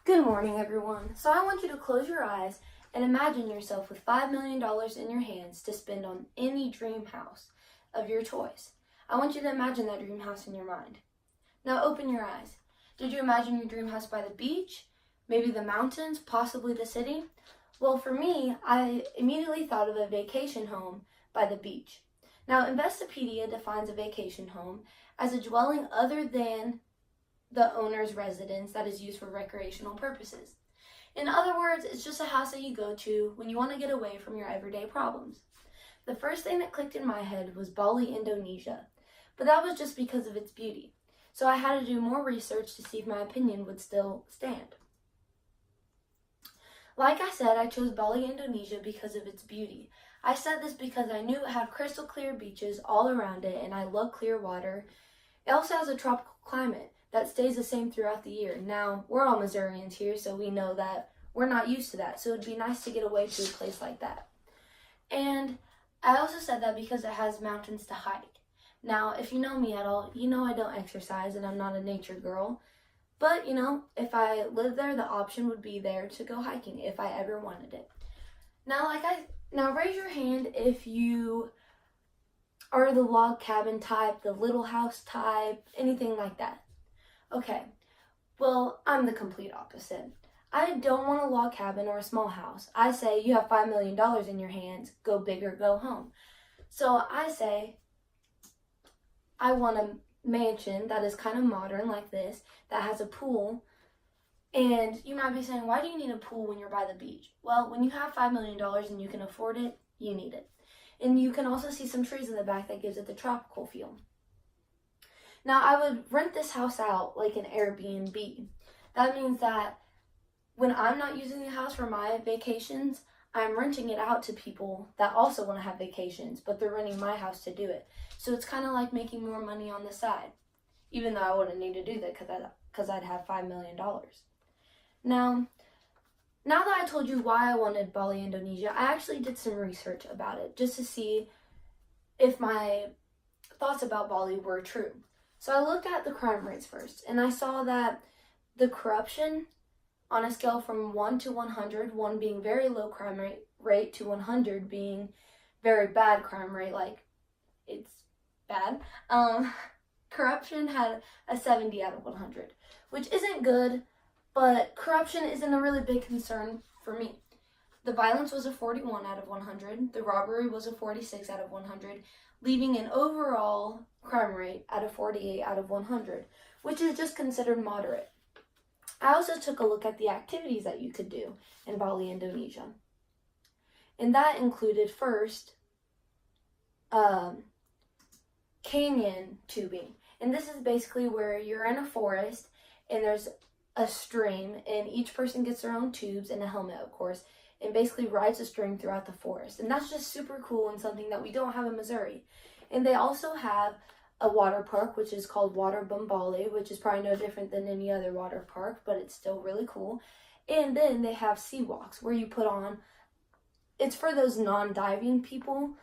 Good morning, everyone. So I want you to close your eyes and imagine yourself with $5 million in your hands to spend on any dream house of your choice. I want you to imagine that dream house in your mind. Now open your eyes. Did you imagine your dream house by the beach? Maybe the mountains, possibly the city? Well, for me, I immediately thought of a vacation home by the beach. Now, Investopedia defines a vacation home as a dwelling other than the owner's residence that is used for recreational purposes. In other words, it's just a house that you go to when you want to get away from your everyday problems. The first thing that clicked in my head was Bali, Indonesia, but that was just because of its beauty. So I had to do more research to see if my opinion would still stand. Like I said, I chose Bali, Indonesia because of its beauty. I said this because I knew it had crystal clear beaches all around it and I love clear water. It also has a tropical climate that stays the same throughout the year. Now, we're all Missourians here, so we know that we're not used to that. So it'd be nice to get away to a place like that. And I also said that because it has mountains to hike. Now, if you know me at all, you know I don't exercise and I'm not a nature girl. But, if I lived there, the option would be there to go hiking if I ever wanted it. Now raise your hand if you are the log cabin type, the little house type, anything like that. Okay, well, I'm the complete opposite. I don't want a log cabin or a small house. I say you have $5 million in your hands, go big or go home. So I say I want a mansion that is kind of modern like this, that has a pool. And you might be saying, why do you need a pool when you're by the beach? Well, when you have $5 million and you can afford it, you need it. And you can also see some trees in the back that gives it the tropical feel. Now, I would rent this house out like an Airbnb. That means that when I'm not using the house for my vacations, I'm renting it out to people that also want to have vacations, but they're renting my house to do it. So it's kind of like making more money on the side, even though I wouldn't need to do that because I'd have $5 million. Now that I told you why I wanted Bali, Indonesia, I actually did some research about it just to see if my thoughts about Bali were true. So I looked at the crime rates first, and I saw that the corruption on a scale from 1 to 100, 1 being very low crime rate to 100 being very bad crime rate, like it's bad, corruption had a 70 out of 100, which isn't good, but corruption isn't a really big concern for me. The violence was a 41 out of 100, the robbery was a 46 out of 100, leaving an overall crime rate at a 48 out of 100, which is just considered moderate. I also took a look at the activities that you could do in Bali, Indonesia. And that included first, canyon tubing. And this is basically where you're in a forest and there's a stream and each person gets their own tubes and a helmet, of course, and basically rides a stream throughout the forest. And that's just super cool and something that we don't have in Missouri. And they also have a water park, which is called Water Bombali, which is probably no different than any other water park, but it's still really cool. And then they have sea walks where you put on, it's for those non-diving people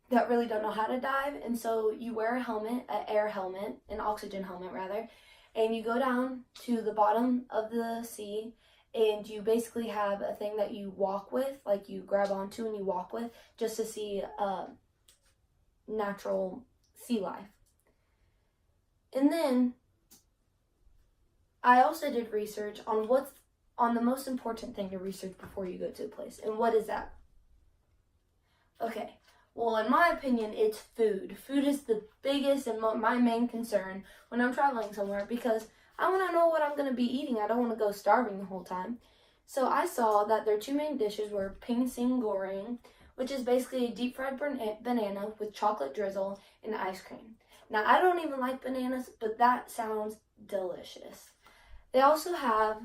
that really don't know how to dive. And so you wear a helmet, an air helmet, an oxygen helmet rather, and you go down to the bottom of the sea and you basically have a thing that you walk with, like you grab onto and you walk with, just to see natural sea life. And then I also did research on the most important thing to research before you go to a place. And what is that? Okay, well, in my opinion, it's food. Food is the biggest and my main concern when I'm traveling somewhere because I want to know what I'm going to be eating. I don't want to go starving the whole time. So I saw that their two main dishes were pisang goreng, which is basically a deep fried banana with chocolate drizzle and ice cream. Now, I don't even like bananas, but that sounds delicious. They also have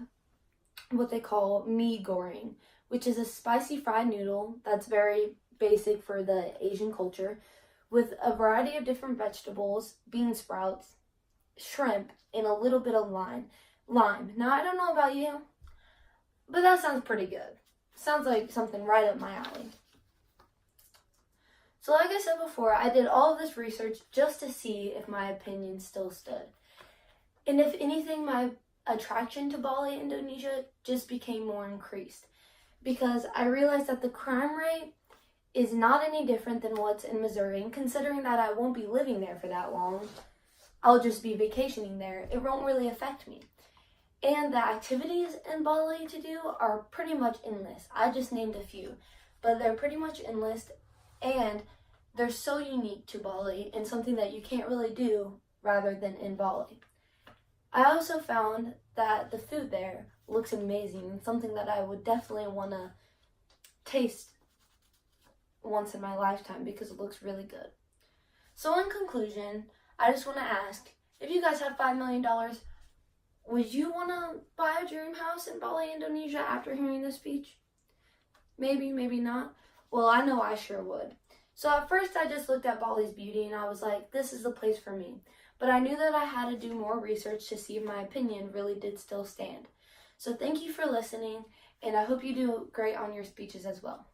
what they call mee goreng, which is a spicy fried noodle that's very basic for the Asian culture, with a variety of different vegetables, bean sprouts, shrimp, and a little bit of lime. Now, I don't know about you, but that sounds pretty good. Sounds like something right up my alley. So like I said before, I did all of this research just to see if my opinion still stood. And if anything, my attraction to Bali, Indonesia just became more increased because I realized that the crime rate is not any different than what's in Missouri. And considering that I won't be living there for that long, I'll just be vacationing there, it won't really affect me. And the activities in Bali to do are pretty much endless. I just named a few, but they're pretty much endless, and they're so unique to Bali and something that you can't really do rather than in Bali. I also found that the food there looks amazing and something that I would definitely want to taste once in my lifetime because it looks really good. So in conclusion, I just want to ask, if you guys had $5 million, would you want to buy a dream house in Bali, Indonesia after hearing this speech? Maybe, maybe not. Well, I know I sure would. So at first I just looked at Bali's beauty and I was like, this is the place for me. But I knew that I had to do more research to see if my opinion really did still stand. So thank you for listening, and I hope you do great on your speeches as well.